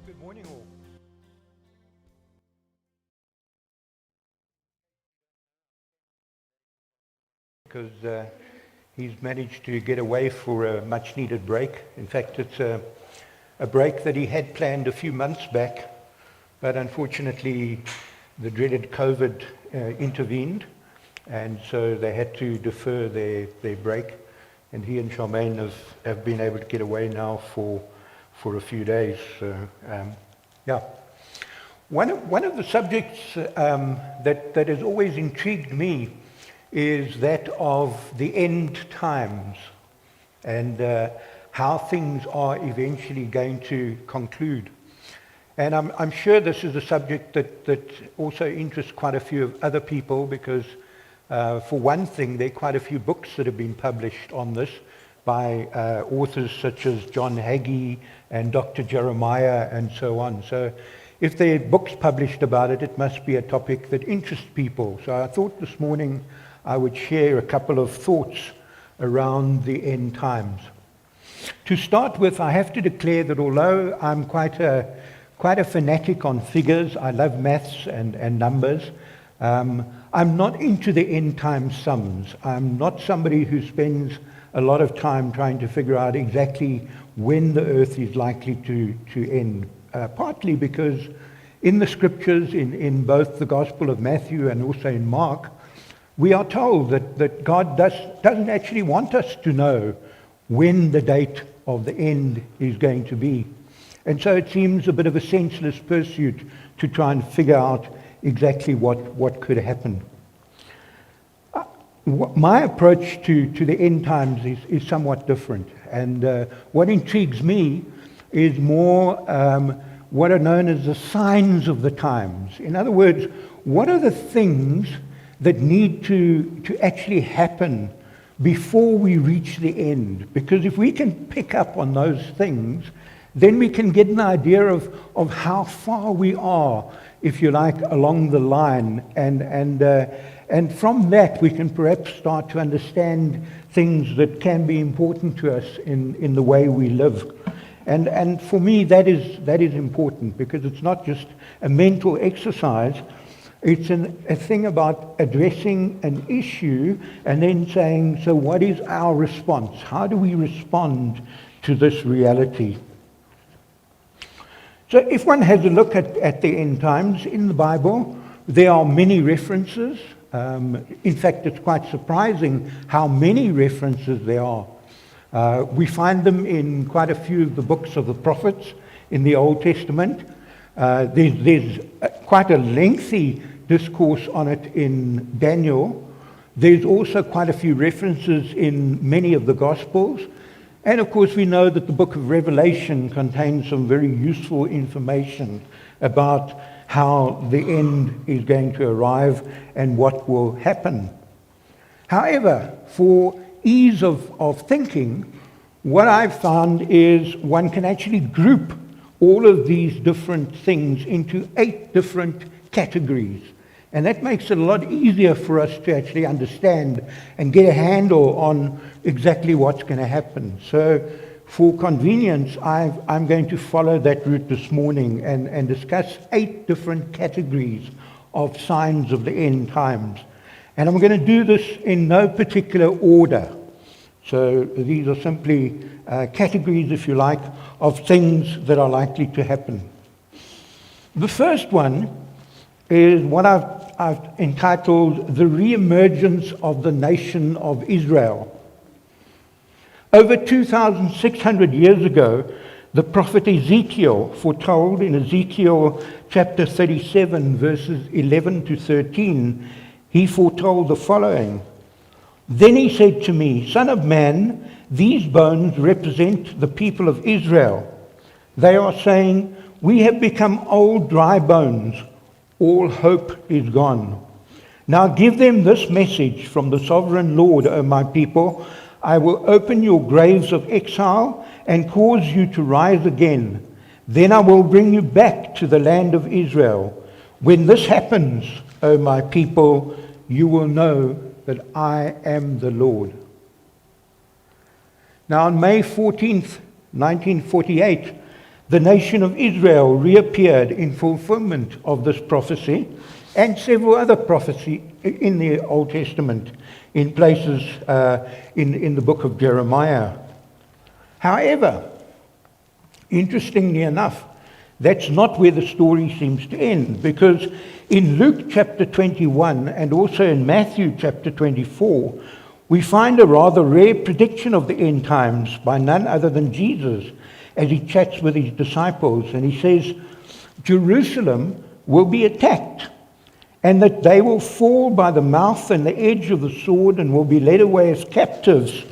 Good morning, all. Because he's managed to get away for a much-needed break. In fact, it's a break that he had planned a few months back, but unfortunately the dreaded COVID intervened, and so they had to defer their break, and he and Charmaine have been able to get away now for a few days. So, yeah. One of the subjects that has always intrigued me is that of the end times and how things are eventually going to conclude. And I'm sure this is a subject that also interests quite a few of other people because, for one thing, there are quite a few books that have been published on this by authors such as John Hagee and Dr. Jeremiah and so on. So if there are books published about it, it must be a topic that interests people. So I thought this morning I would share a couple of thoughts around the end times. To start with, I have to declare that although I'm quite a fanatic on figures, I love maths and numbers, I'm not into the end time sums. I'm not somebody who spends a lot of time trying to figure out exactly when the earth is likely to end. Partly because in the scriptures, in both the Gospel of Matthew and also in Mark, we are told that God doesn't actually want us to know when the date of the end is going to be. And so it seems a bit of a senseless pursuit to try and figure out exactly what could happen. My approach to the end times is somewhat different. And what intrigues me is more what are known as the signs of the times. In other words, what are the things that need to actually happen before we reach the end? Because if we can pick up on those things, then we can get an idea of how far we are, if you like, along the line. And from that, we can perhaps start to understand things that can be important to us in the way we live. And for me, that is important, because it's not just a mental exercise. It's a thing about addressing an issue and then saying, so what is our response? How do we respond to this reality? So if one has a look at the end times in the Bible, there are many references. In fact, it's quite surprising how many references there are. We find them in quite a few of the books of the prophets in the Old Testament. There's quite a lengthy discourse on it in Daniel. There's also quite a few references in many of the Gospels. And of course, we know that the book of Revelation contains some very useful information about how the end is going to arrive and what will happen. However, for ease of thinking, what I've found is one can actually group all of these different things into 8 different categories. And that makes it a lot easier for us to actually understand and get a handle on exactly what's going to happen. So for convenience, I'm going to follow that route this morning and discuss 8 different categories of signs of the end times. And I'm going to do this in no particular order. So these are simply categories, if you like, of things that are likely to happen. The first one is what I've entitled the re-emergence of the nation of Israel. Over 2,600 years ago, the prophet Ezekiel foretold in Ezekiel chapter 37, verses 11 to 13, he foretold the following. Then he said to me, Son of man, these bones represent the people of Israel. They are saying, we have become old dry bones. All hope is gone. Now give them this message from the sovereign Lord, O my people. I will open your graves of exile and cause you to rise again. Then I will bring you back to the land of Israel. When this happens, O my people, you will know that I am the Lord. Now on May 14th, 1948, the nation of Israel reappeared in fulfillment of this prophecy and several other prophecies in the Old Testament in places in the book of Jeremiah. However, interestingly enough, that's not where the story seems to end, because in Luke chapter 21 and also in Matthew chapter 24, we find a rather rare prediction of the end times by none other than Jesus as he chats with his disciples. And he says, Jerusalem will be attacked, and that they will fall by the mouth and the edge of the sword and will be led away as captives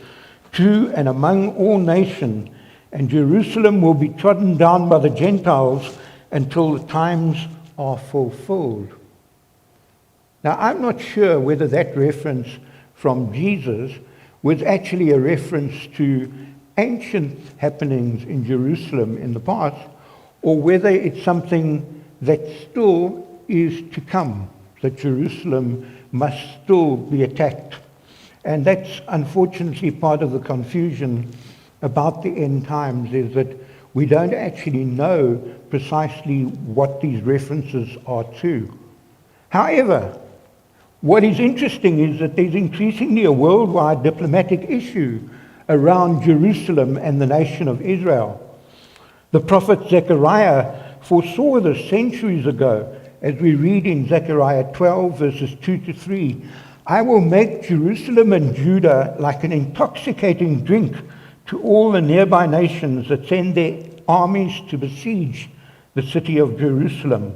to and among all nations. And Jerusalem will be trodden down by the Gentiles until the times are fulfilled. Now, I'm not sure whether that reference from Jesus was actually a reference to ancient happenings in Jerusalem in the past, or whether it's something that still is to come, that Jerusalem must still be attacked. And that's unfortunately part of the confusion about the end times, is that we don't actually know precisely what these references are to. However, what is interesting is that there's increasingly a worldwide diplomatic issue around Jerusalem and the nation of Israel. The prophet Zechariah foresaw this centuries ago, as we read in Zechariah 12, verses 2 to 3. I will make Jerusalem and Judah like an intoxicating drink to all the nearby nations that send their armies to besiege the city of Jerusalem.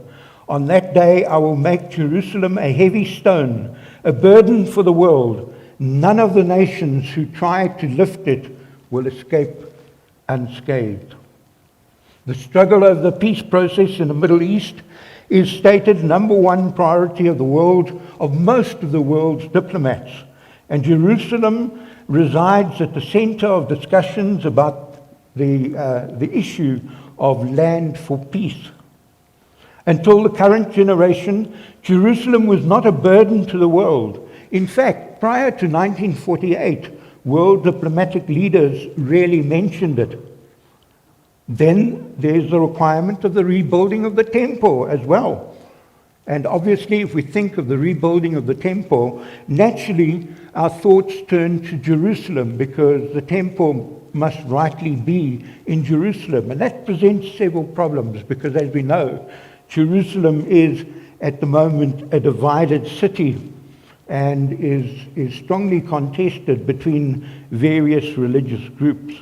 On that day I will make Jerusalem a heavy stone, a burden for the world. None of the nations who try to lift it will escape unscathed. The struggle over the peace process in the Middle East is stated number one priority of the world, of most of the world's diplomats. And Jerusalem resides at the center of discussions about the issue of land for peace. Until the current generation, Jerusalem was not a burden to the world. In fact, prior to 1948, world diplomatic leaders rarely mentioned it. Then there's the requirement of the rebuilding of the temple as well. And obviously, if we think of the rebuilding of the temple, naturally our thoughts turn to Jerusalem, because the temple must rightly be in Jerusalem. And that presents several problems, because as we know, Jerusalem is at the moment a divided city and is strongly contested between various religious groups.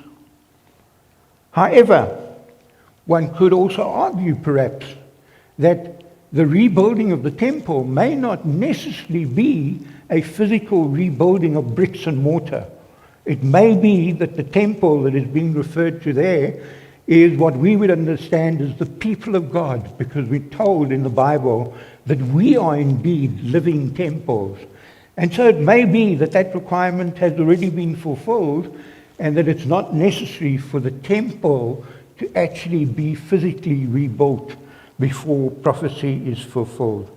However, one could also argue perhaps that the rebuilding of the temple may not necessarily be a physical rebuilding of bricks and mortar. It may be that the temple that is being referred to there is what we would understand as the people of God, because we're told in the Bible that we are indeed living temples. And so it may be that that requirement has already been fulfilled, and that it's not necessary for the temple to actually be physically rebuilt before prophecy is fulfilled.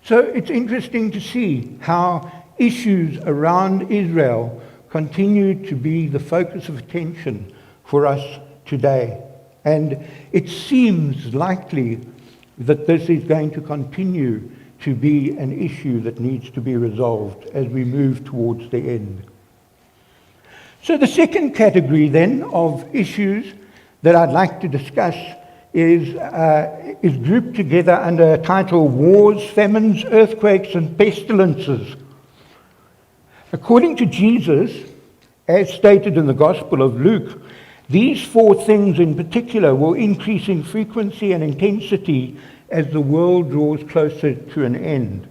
So it's interesting to see how issues around Israel continue to be the focus of attention for us today. And it seems likely that this is going to continue to be an issue that needs to be resolved as we move towards the end. So the second category then of issues that I'd like to discuss is grouped together under a title: Wars, Famines, Earthquakes, and Pestilences. According to Jesus, as stated in the Gospel of Luke, these four things in particular will increase in frequency and intensity as the world draws closer to an end.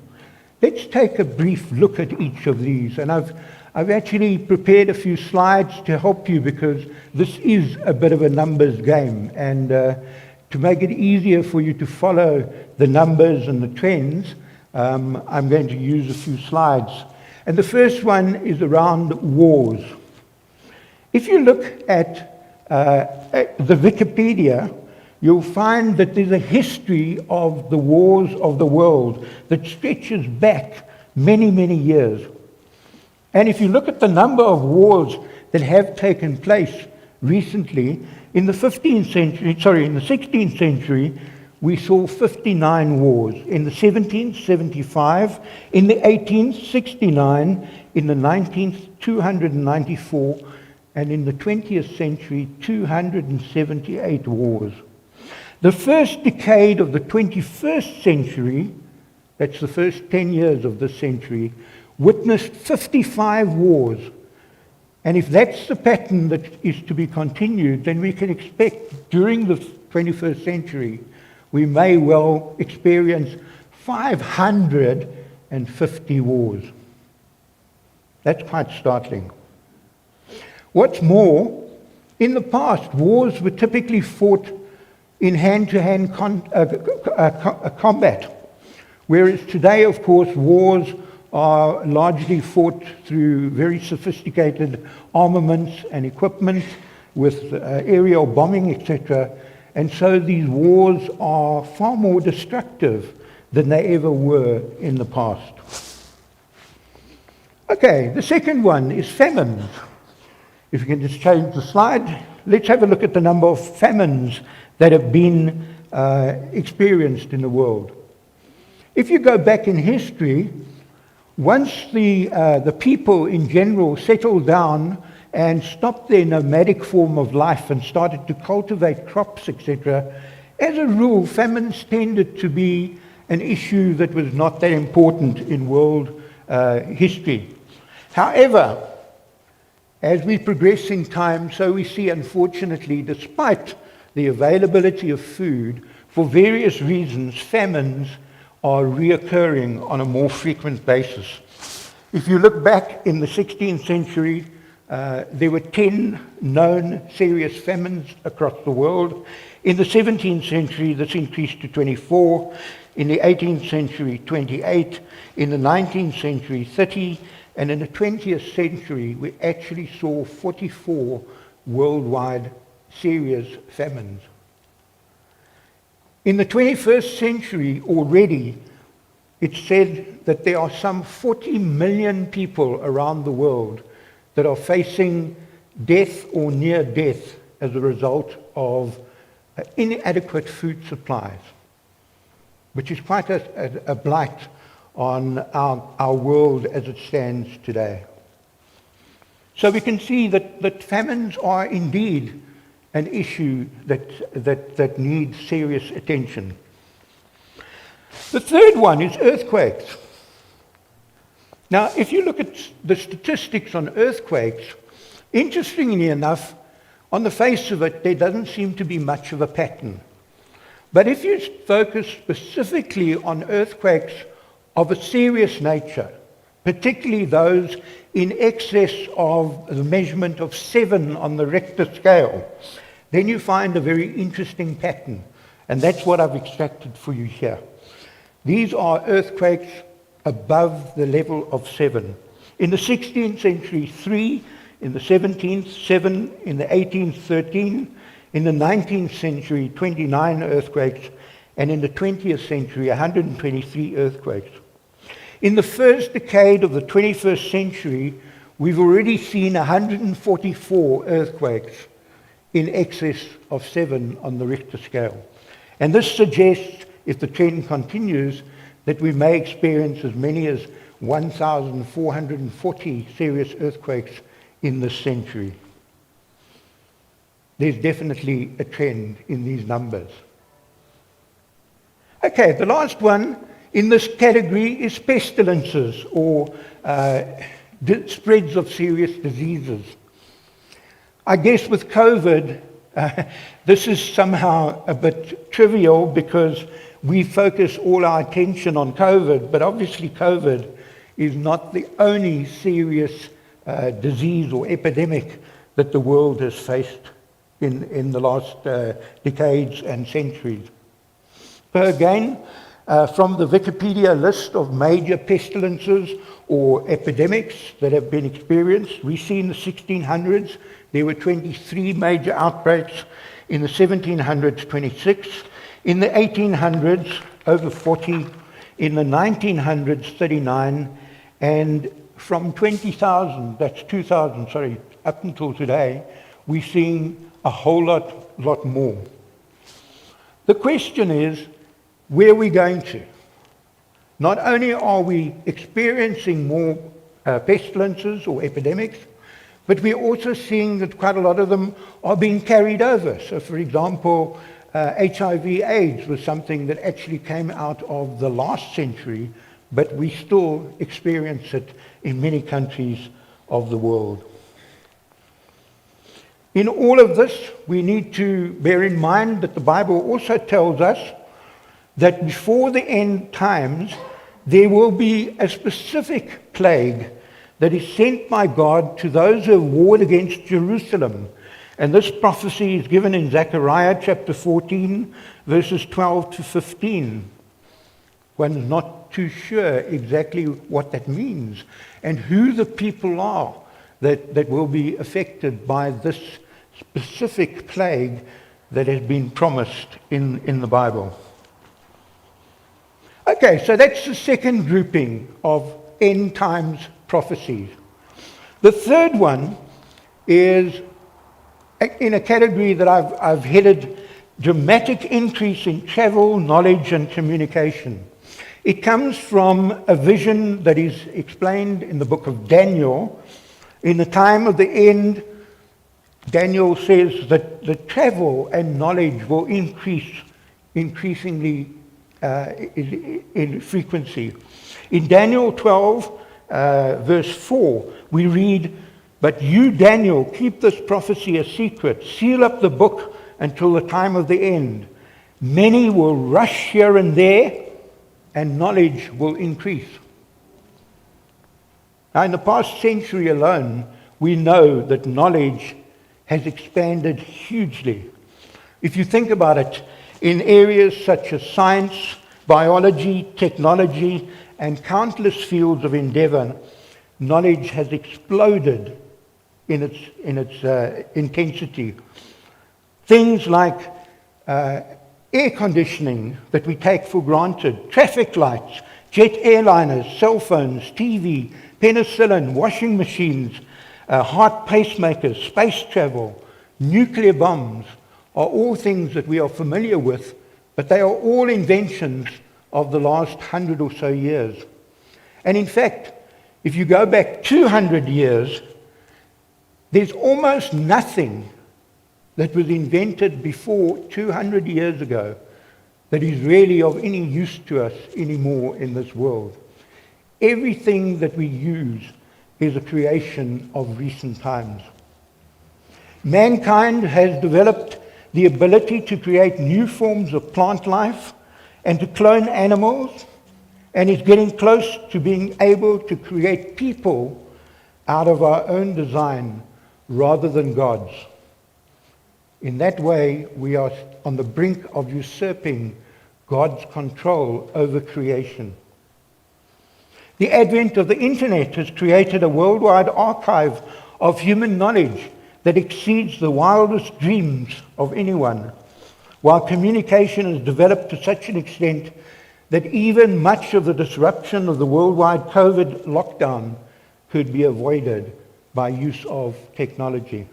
Let's take a brief look at each of these, and I've actually prepared a few slides to help you, because this is a bit of a numbers game, and to make it easier for you to follow the numbers and the trends, I'm going to use a few slides. And the first one is around wars. If you look at the Wikipedia, you'll find that there's a history of the wars of the world that stretches back many, many years. And if you look at the number of wars that have taken place recently, In the 16th century, we saw 59 wars. In the 17th, 75. In the 18th, 69. In the 19th, 294. And in the 20th century, 278 wars. The first decade of the 21st century, that's the first 10 years of this century, witnessed 55 wars. And if that's the pattern that is to be continued, then we can expect during the 21st century, we may well experience 550 wars. That's quite startling. What's more, in the past, wars were typically fought in hand-to-hand combat, whereas today, of course, wars are largely fought through very sophisticated armaments and equipment with aerial bombing, etc. And so these wars are far more destructive than they ever were in the past. Okay, the second one is famines. If you can just change the slide, let's have a look at the number of famines that have been experienced in the world. If you go back in history, once the people in general settled down and stopped their nomadic form of life and started to cultivate crops, etc., as a rule, famines tended to be an issue that was not that important in world history. However, as we progress in time, so we see, unfortunately, despite the availability of food, for various reasons, famines are reoccurring on a more frequent basis. If you look back in the 16th century, there were 10 known serious famines across the world. In the 17th century, this increased to 24. In the 18th century, 28. In the 19th century, 30. And in the 20th century, we actually saw 44 worldwide serious famines. In the 21st century already, it's said that there are some 40 million people around the world that are facing death or near death as a result of inadequate food supplies, which is quite a blight on our world as it stands today. So we can see that famines are indeed an issue that needs serious attention. The third one is earthquakes. Now, if you look at the statistics on earthquakes, interestingly enough, on the face of it, there doesn't seem to be much of a pattern. But if you focus specifically on earthquakes of a serious nature, particularly those in excess of the measurement of 7 on the Richter scale, then you find a very interesting pattern. And that's what I've extracted for you here. These are earthquakes above the level of 7. In the 16th century, 3. In the 17th, 7. In the 18th, 13. In the 19th century, 29 earthquakes. And in the 20th century, 123 earthquakes. In the first decade of the 21st century, we've already seen 144 earthquakes in excess of 7 on the Richter scale. And this suggests, if the trend continues, that we may experience as many as 1,440 serious earthquakes in this century. There's definitely a trend in these numbers. Okay, the last one in this category is pestilences, or spreads of serious diseases. I guess with COVID, this is somehow a bit trivial because we focus all our attention on COVID, but obviously COVID is not the only serious disease or epidemic that the world has faced in the last decades and centuries. So again, from the Wikipedia list of major pestilences or epidemics that have been experienced, we see in the 1600s there were 23 major outbreaks, in the 1700s 26, in the 1800s over 40, in the 1900s 39, and from 20,000, that's 2000, sorry, up until today, we're seeing a whole lot more. The question is, where are we going to? Not only are we experiencing more pestilences or epidemics, but we're also seeing that quite a lot of them are being carried over. So, for example, HIV/AIDS was something that actually came out of the last century, but we still experience it in many countries of the world. In all of this, we need to bear in mind that the Bible also tells us that before the end times, there will be a specific plague that is sent by God to those who have warred against Jerusalem. And this prophecy is given in Zechariah chapter 14, verses 12 to 15. One's not too sure exactly what that means and who the people are that will be affected by this specific plague that has been promised in the Bible. Okay, so that's the second grouping of end times prophecies. The third one is in a category that I've headed dramatic increase in travel, knowledge, and communication. It comes from a vision that is explained in the book of Daniel. In the time of the end, Daniel says that the travel and knowledge will increase increasingly in frequency. In Daniel 12, verse 4, we read, "But you, Daniel, keep this prophecy a secret. Seal up the book until the time of the end. Many will rush here and there, and knowledge will increase." Now, in the past century alone, we know that knowledge has expanded hugely. If you think about it, in areas such as science, biology, technology, and countless fields of endeavor, knowledge has exploded in its intensity. Things like air conditioning that we take for granted, traffic lights, jet airliners, cell phones, TV, penicillin, washing machines, heart pacemakers, space travel, nuclear bombs are all things that we are familiar with, but they are all inventions of the last 100 or so years. And in fact, if you go back 200 years, there's almost nothing that was invented before 200 years ago that is really of any use to us anymore in this world. Everything that we use is a creation of recent times. Mankind has developed the ability to create new forms of plant life and to clone animals, and is getting close to being able to create people out of our own design rather than God's. In that way, we are on the brink of usurping God's control over creation. The advent of the internet has created a worldwide archive of human knowledge that exceeds the wildest dreams of anyone, while communication has developed to such an extent that even much of the disruption of the worldwide COVID lockdown could be avoided by use of technology.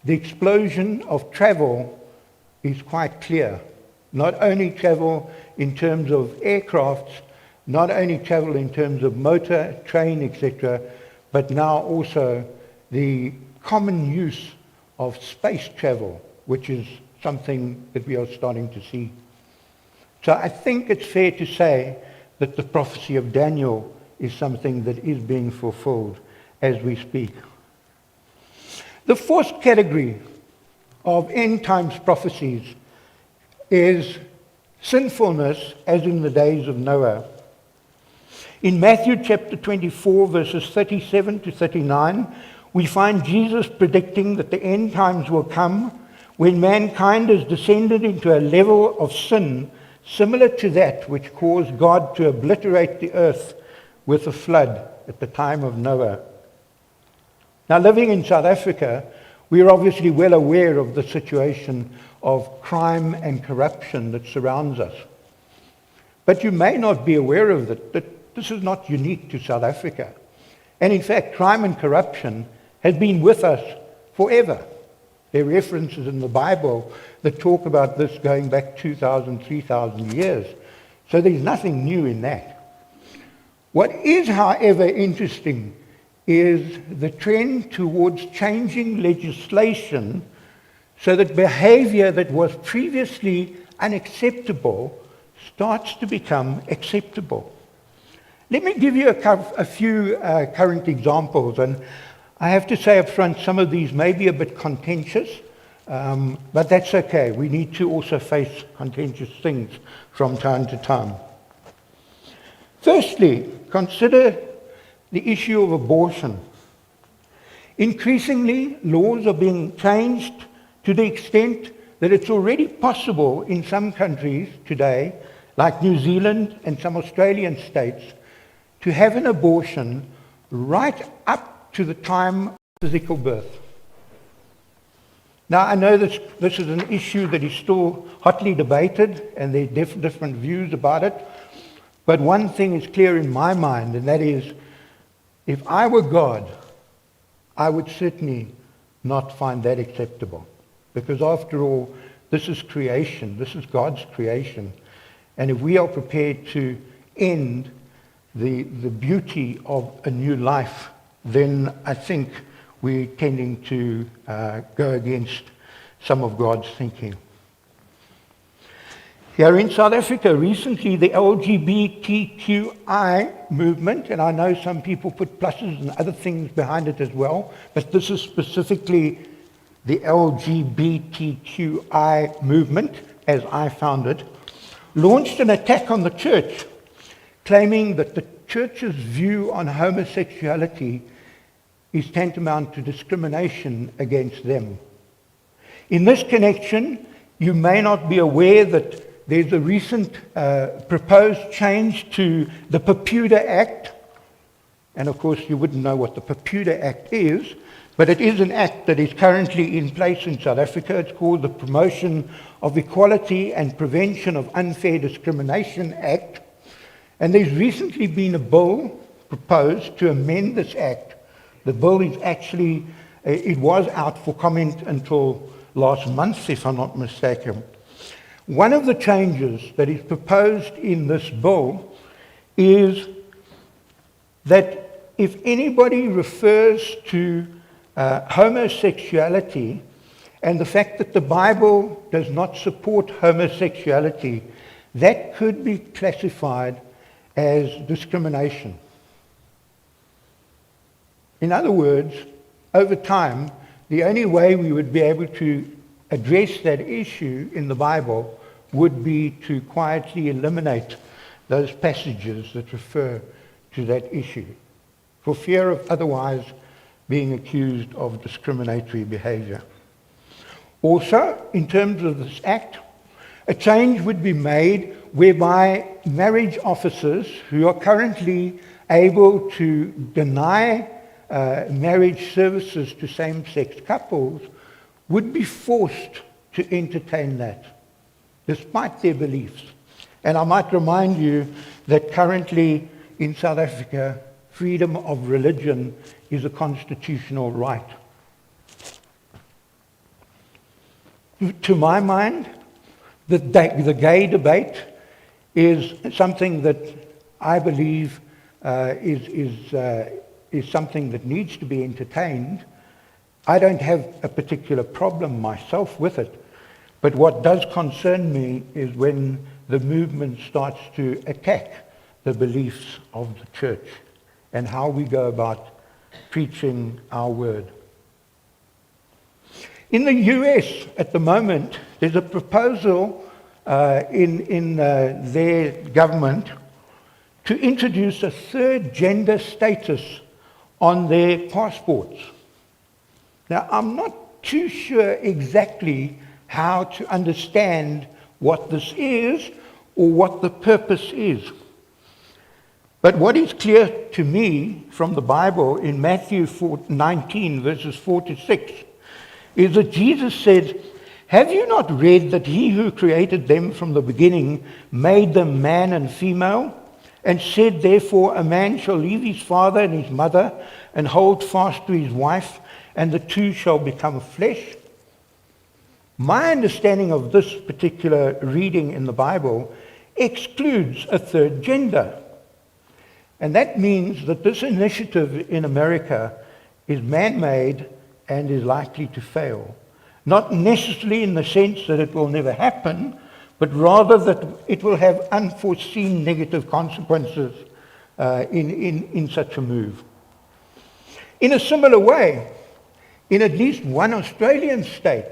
The explosion of travel is quite clear. Not only travel in terms of aircrafts, not only travel in terms of motor, train, etc., but now also the common use of space travel, which is something that we are starting to see. So I think it's fair to say that the prophecy of Daniel is something that is being fulfilled as we speak. The fourth category of end times prophecies is sinfulness as in the days of Noah. In Matthew chapter 24, verses 37 to 39, we find Jesus predicting that the end times will come when mankind has descended into a level of sin similar to that which caused God to obliterate the earth with a flood at the time of Noah. Now, living in South Africa, we are obviously well aware of the situation of crime and corruption that surrounds us. But you may not be aware of it, that this is not unique to South Africa. And in fact, crime and corruption has been with us forever. There are references in the Bible that talk about this going back 2,000, 3,000 years. So there's nothing new in that. What is, however, interesting is the trend towards changing legislation so that behavior that was previously unacceptable starts to become acceptable. Let me give you a few current examples, and I have to say up front, some of these may be a bit contentious, but that's okay. We need to also face contentious things from time to time. Firstly, consider the issue of abortion. Increasingly, laws are being changed to the extent that it's already possible in some countries today, like New Zealand and some Australian states, to have an abortion right up to the time of physical birth. Now, I know this is an issue that is still hotly debated, and there are different views about it, but one thing is clear in my mind, and that is, if I were God, I would certainly not find that acceptable. Because after all, this is creation. This is God's creation. And if we are prepared to end the beauty of a new life, then I think we're tending to go against some of God's thinking. Here in South Africa, recently, the LGBTQI movement, and I know some people put pluses and other things behind it as well, but this is specifically the LGBTQI movement, as I found it, launched an attack on the church, claiming that the church's view on homosexuality is tantamount to discrimination against them. In this connection, you may not be aware that there's a recent proposed change to the Papuda Act, and of course you wouldn't know what the Papuda Act is, but it is an act that is currently in place in South Africa. It's called the Promotion of Equality and Prevention of Unfair Discrimination Act, and there's recently been a bill proposed to amend this act. The bill is actually, it was out for comment until last month, if I'm not mistaken. One of the changes that is proposed in this bill is that if anybody refers to homosexuality and the fact that the Bible does not support homosexuality, that could be classified as discrimination. In other words, over time, the only way we would be able to address that issue in the Bible would be to quietly eliminate those passages that refer to that issue, for fear of otherwise being accused of discriminatory behavior. Also, in terms of this act, a change would be made whereby marriage officers who are currently able to deny marriage services to same-sex couples would be forced to entertain that, despite their beliefs. And I might remind you that currently in South Africa, freedom of religion is a constitutional right. To my mind, the gay debate is something that I believe is something that needs to be entertained. I don't have a particular problem myself with it, but what does concern me is when the movement starts to attack the beliefs of the church and how we go about preaching our word. In the US at the moment, there's a proposal in their government to introduce a third gender status on their passports. Now, I'm not too sure exactly how to understand what this is or what the purpose is. But what is clear to me from the Bible in Matthew 19, verses 4 to 6, is that Jesus said, "Have you not read that he who created them from the beginning made them man and female? And said, therefore, a man shall leave his father and his mother and hold fast to his wife, and the two shall become flesh. My understanding of this particular reading in the Bible excludes a third gender. And that means that this initiative in America is man-made and is likely to fail. Not necessarily in the sense that it will never happen, but rather that it will have unforeseen negative consequences in such a move. In a similar way, in at least one Australian state,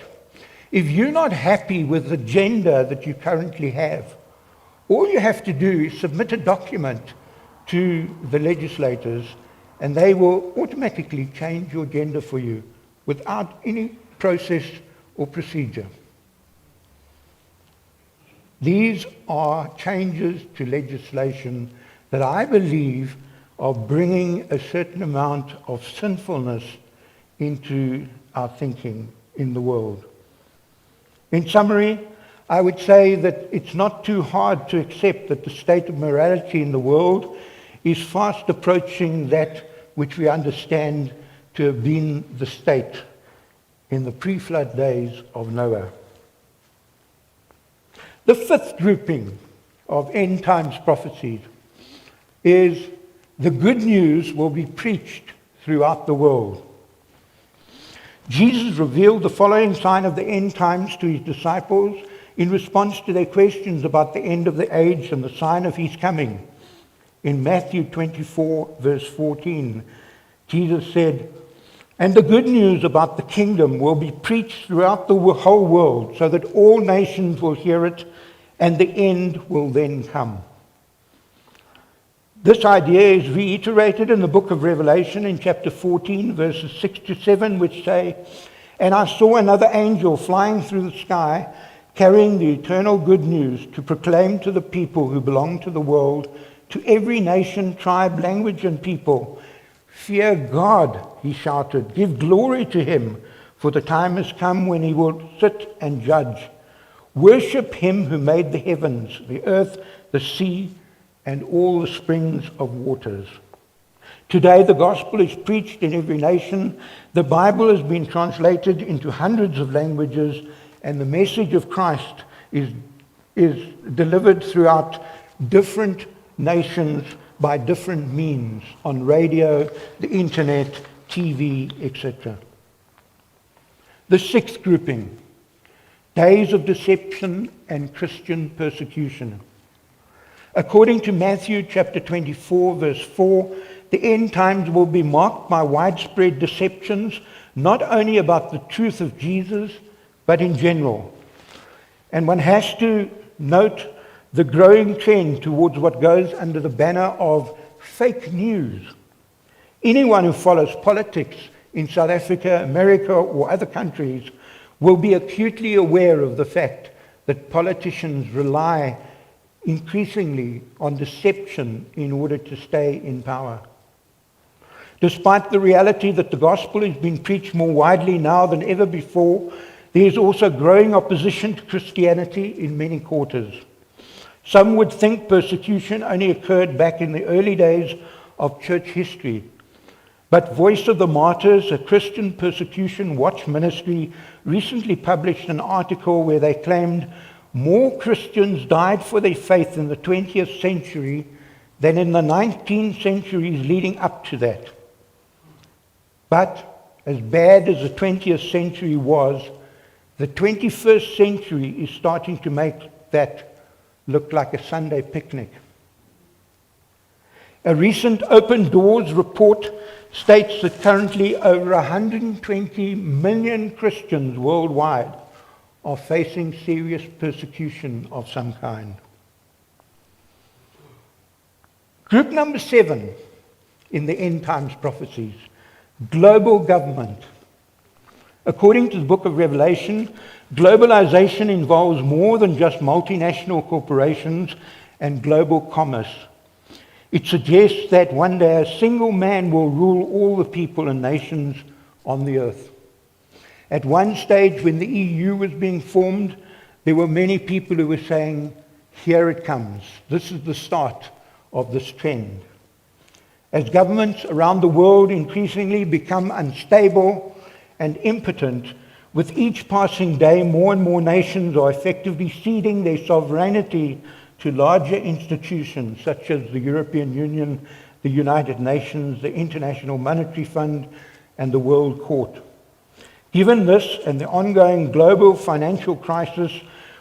if you're not happy with the gender that you currently have, all you have to do is submit a document to the legislators, and they will automatically change your gender for you without any process or procedure. These are changes to legislation that I believe are bringing a certain amount of sinfulness into our thinking in the world. In summary, I would say that it's not too hard to accept that the state of morality in the world is fast approaching that which we understand to have been the state in the pre-flood days of Noah. The fifth grouping of end times prophecies is the good news will be preached throughout the world. Jesus revealed the following sign of the end times to his disciples in response to their questions about the end of the age and the sign of his coming. In Matthew 24, verse 14, Jesus said, "And the good news about the kingdom will be preached throughout the whole world, so that all nations will hear it, and the end will then come." This idea is reiterated in the book of Revelation in chapter 14, verses 6 to 7, which say, "And I saw another angel flying through the sky, carrying the eternal good news to proclaim to the people who belong to the world, to every nation, tribe, language, and people. 'Fear God,' he shouted, 'give glory to him, for the time has come when he will sit and judge. Worship him who made the heavens, the earth, the sea, and all the springs of waters.'" Today the gospel is preached in every nation. The Bible has been translated into hundreds of languages, and the message of Christ is delivered throughout different nations by different means, on radio, the internet, TV, etc. The sixth grouping, days of deception and Christian persecution. According to Matthew chapter 24, verse 4, the end times will be marked by widespread deceptions, not only about the truth of Jesus, but in general. And one has to note the growing trend towards what goes under the banner of fake news. Anyone who follows politics in South Africa, America, or other countries will be acutely aware of the fact that politicians rely increasingly on deception in order to stay in power. Despite the reality that the gospel is being preached more widely now than ever before, there is also growing opposition to Christianity in many quarters. Some would think persecution only occurred back in the early days of church history. But Voice of the Martyrs, a Christian persecution watch ministry, recently published an article where they claimed more Christians died for their faith in the 20th century than in the 19 centuries leading up to that. But as bad as the 20th century was, the 21st century is starting to make that look like a Sunday picnic. A recent Open Doors report states that currently over 120 million Christians worldwide are facing serious persecution of some kind. Group number 7 in the end times prophecies, global government. According to the book of Revelation, globalization involves more than just multinational corporations and global commerce. It suggests that one day a single man will rule all the people and nations on the earth. At one stage, when the EU was being formed, there were many people who were saying, "Here it comes. This is the start of this trend." As governments around the world increasingly become unstable and impotent. With each passing day, more and more nations are effectively ceding their sovereignty to larger institutions such as the European Union, the United Nations, the International Monetary Fund, and the World Court. Given this and the ongoing global financial crisis,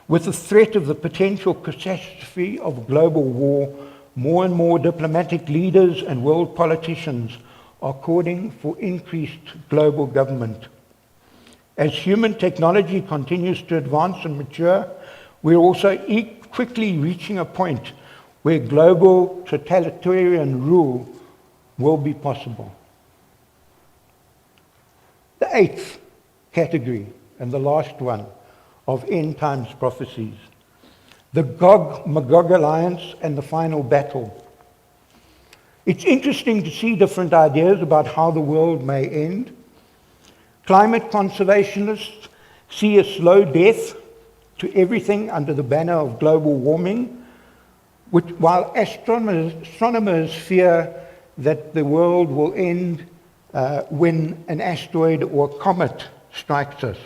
with the threat of the potential catastrophe of global war, more and more diplomatic leaders and world politicians are calling for increased global government. As human technology continues to advance and mature, we're also quickly reaching a point where global totalitarian rule will be possible. The eighth category, and the last one, of end times prophecies: the Gog-Magog alliance and the final battle. It's interesting to see different ideas about how the world may end. Climate conservationists see a slow death to everything under the banner of global warming, while astronomers fear that the world will end when an asteroid or a comet strikes us.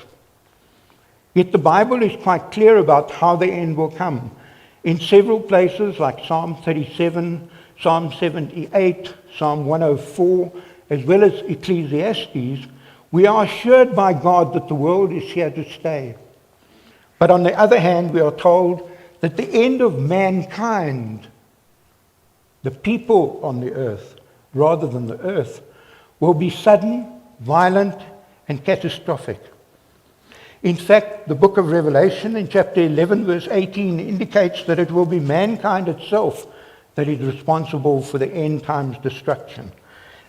Yet the Bible is quite clear about how the end will come. In several places like Psalm 37, Psalm 78, Psalm 104, as well as Ecclesiastes, we are assured by God that the world is here to stay. But on the other hand, we are told that the end of mankind, the people on the earth, rather than the earth, will be sudden, violent, and catastrophic. In fact, the book of Revelation in chapter 11, verse 18, indicates that it will be mankind itself that is responsible for the end times destruction,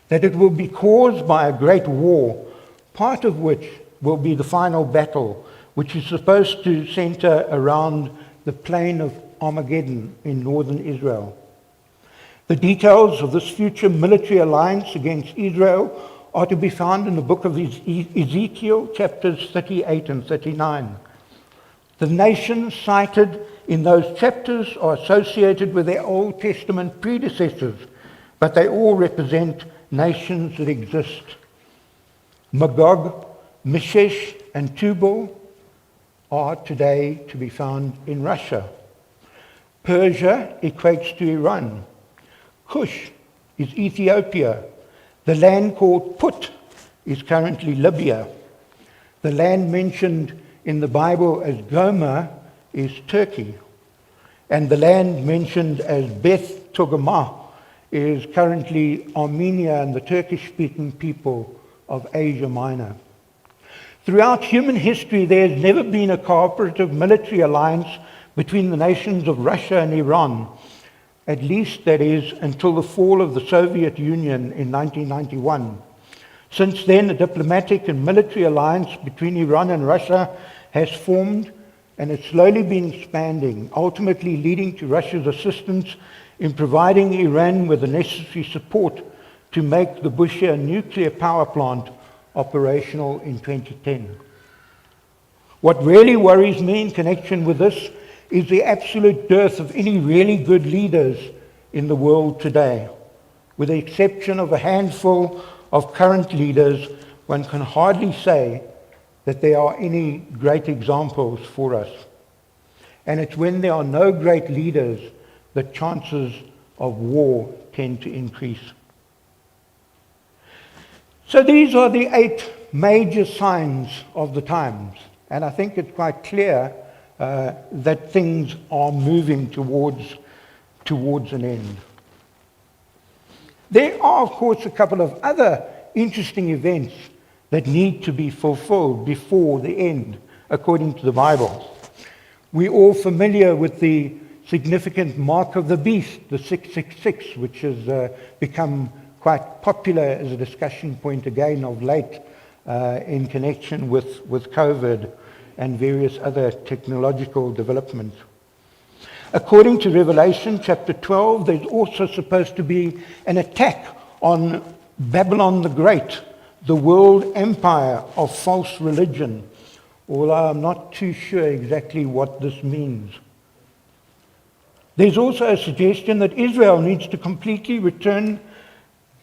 that it will be caused by a great war, part of which will be the final battle, which is supposed to center around the plain of Armageddon in northern Israel. The details of this future military alliance against Israel are to be found in the book of Ezekiel, chapters 38 and 39. The nations cited in those chapters are associated with their Old Testament predecessors, but they all represent nations that exist. Magog, Meshech, and Tubal are today to be found in Russia. Persia equates to Iran. Cush is Ethiopia. The land called Put is currently Libya. The land mentioned in the Bible as Gomer is Turkey. And the land mentioned as Beth Togarmah is currently Armenia and the Turkish-speaking people of Asia Minor. Throughout human history, there has never been a cooperative military alliance between the nations of Russia and Iran, at least that is until the fall of the Soviet Union in 1991. Since then, a diplomatic and military alliance between Iran and Russia has formed, and it's slowly been expanding, ultimately leading to Russia's assistance in providing Iran with the necessary support to make the Bushehr nuclear power plant operational in 2010. What really worries me in connection with this is the absolute dearth of any really good leaders in the world today. With the exception of a handful of current leaders, one can hardly say that there are any great examples for us. And it's when there are no great leaders that chances of war tend to increase. So these are the 8 major signs of the times. And I think it's quite clear that things are moving towards an end. There are, of course, a couple of other interesting events that need to be fulfilled before the end, according to the Bible. We're all familiar with the significant mark of the beast, the 666, which has become quite popular as a discussion point again of late in connection with COVID and various other technological developments. According to Revelation chapter 12, there's also supposed to be an attack on Babylon the Great, the world empire of false religion, although I'm not too sure exactly what this means. There's also a suggestion that Israel needs to completely return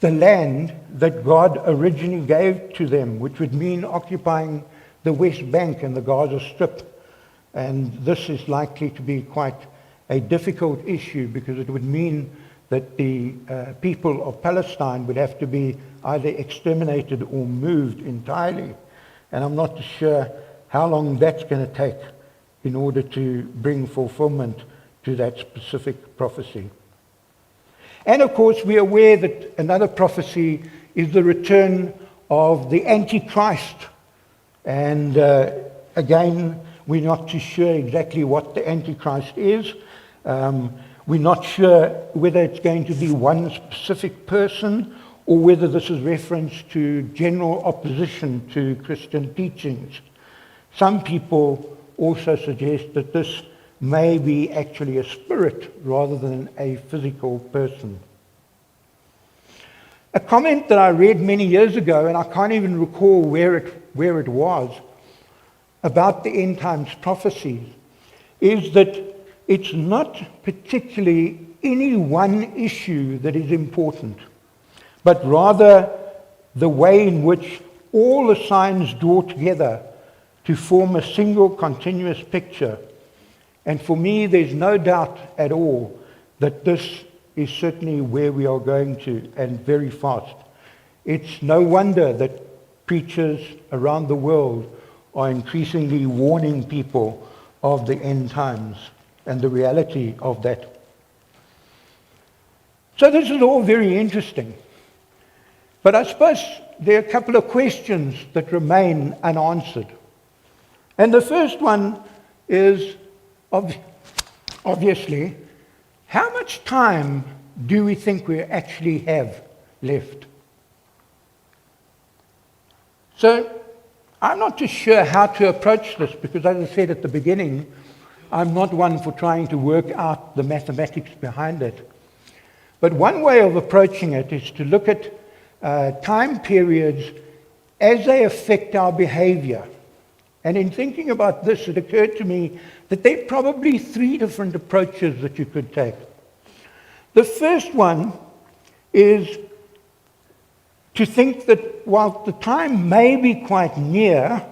the land that God originally gave to them, which would mean occupying the West Bank and the Gaza Strip. And this is likely to be quite a difficult issue because it would mean that the people of Palestine would have to be either exterminated or moved entirely. And I'm not sure how long that's going to take in order to bring fulfillment to that specific prophecy. And of course, we're aware that another prophecy is the return of the Antichrist. And again, we're not too sure exactly what the Antichrist is. We're not sure whether it's going to be one specific person or whether this is reference to general opposition to Christian teachings. Some people also suggest that this may be actually a spirit rather than a physical person. A comment that I read many years ago, and I can't even recall where it was, about the end times prophecies, is that it's not particularly any one issue that is important, but rather the way in which all the signs draw together to form a single continuous picture. And for me, there's no doubt at all that this is certainly where we are going to, and very fast. It's no wonder that preachers around the world are increasingly warning people of the end times and the reality of that. So this is all very interesting. But I suppose there are a couple of questions that remain unanswered. And the first one is, obviously, how much time do we think we actually have left? So I'm not too sure how to approach this because, as I said at the beginning, I'm not one for trying to work out the mathematics behind it. But one way of approaching it is to look at time periods as they affect our behavior. And in thinking about this, it occurred to me that there are probably three different approaches that you could take. The first one is to think that while the time may be quite near,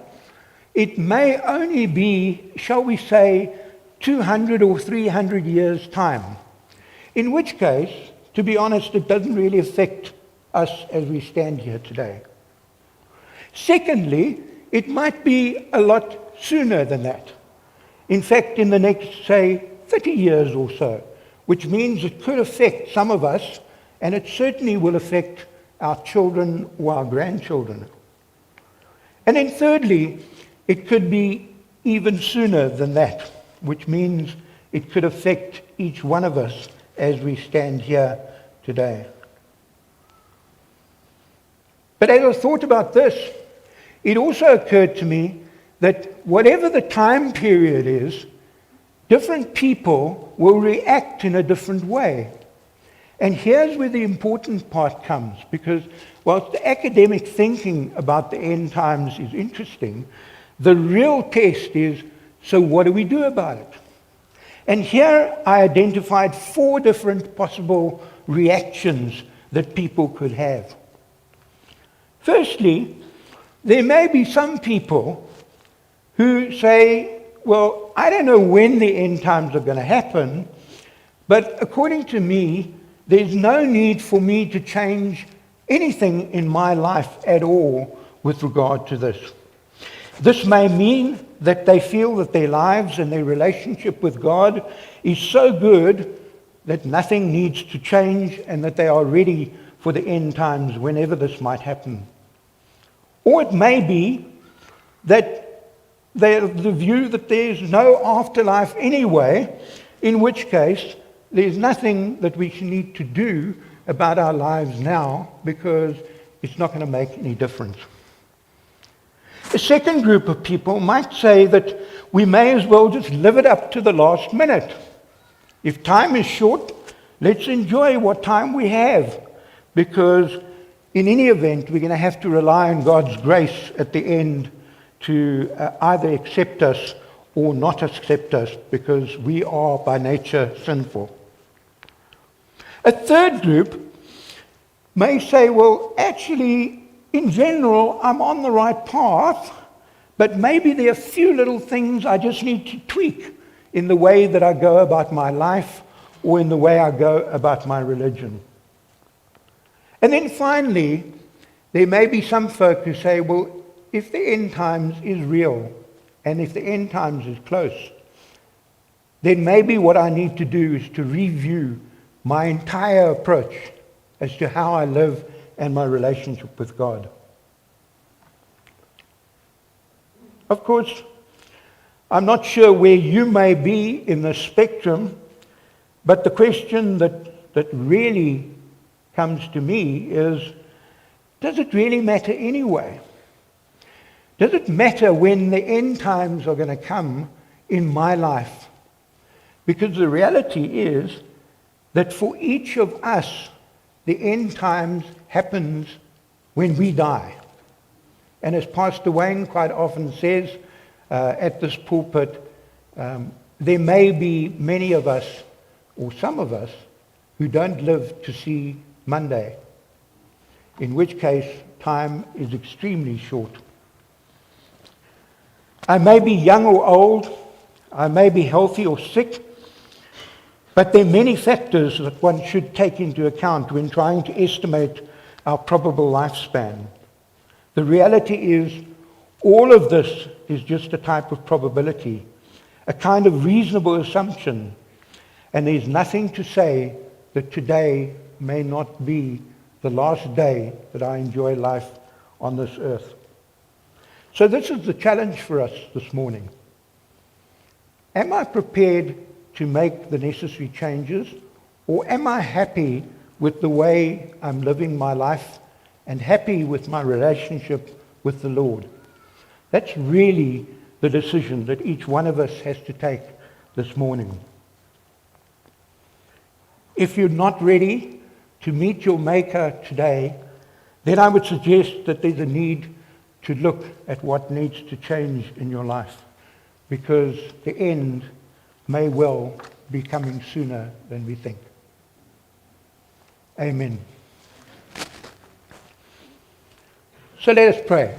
it may only be, shall we say, 200 or 300 years' time. In which case, to be honest, it doesn't really affect us as we stand here today. Secondly, it might be a lot sooner than that. In fact, in the next, say, 30 years or so, which means it could affect some of us, and it certainly will affect our children or our grandchildren. And then thirdly, it could be even sooner than that, which means it could affect each one of us as we stand here today. But as I thought about this, it also occurred to me that whatever the time period is, different people will react in a different way. And here's where the important part comes, because whilst the academic thinking about the end times is interesting, the real test is, so what do we do about it? And here I identified 4 different possible reactions that people could have. Firstly, there may be some people who say, well, I don't know when the end times are going to happen, but according to me, there's no need for me to change anything in my life at all with regard to this. This may mean that they feel that their lives and their relationship with God is so good that nothing needs to change and that they are ready for the end times whenever this might happen. Or it may be that they have the view that there's no afterlife anyway, in which case there's nothing that we need to do about our lives now because it's not going to make any difference. A second group of people might say that we may as well just live it up to the last minute. If time is short, let's enjoy what time we have, because in any event, we're going to have to rely on God's grace at the end to either accept us or not accept us, because we are by nature sinful. A third group may say, well, actually, in general, I'm on the right path, but maybe there are a few little things I just need to tweak in the way that I go about my life or in the way I go about my religion. And then finally, there may be some folk who say, well, if the end times is real and if the end times is close, then maybe what I need to do is to review my entire approach as to how I live and my relationship with God. Of course, I'm not sure where you may be in the spectrum, but the question that really comes to me is, does it really matter anyway? Does it matter when the end times are going to come in my life? Because the reality is that for each of us, the end times happens when we die. And as Pastor Wayne quite often says at this pulpit, there may be many of us, or some of us, who don't live to see Monday, in which case time is extremely short. I may be young or old, I may be healthy or sick, but there are many factors that one should take into account when trying to estimate our probable lifespan. The reality is, all of this is just a type of probability, a kind of reasonable assumption, and there's nothing to say that today may not be the last day that I enjoy life on this earth. So this is the challenge for us this morning. Am I prepared to make the necessary changes, or am I happy with the way I'm living my life and happy with my relationship with the Lord? That's really the decision that each one of us has to take this morning. If you're not ready to meet your Maker today, then I would suggest that there's a need to look at what needs to change in your life, because the end may well be coming sooner than we think. Amen. So let us pray.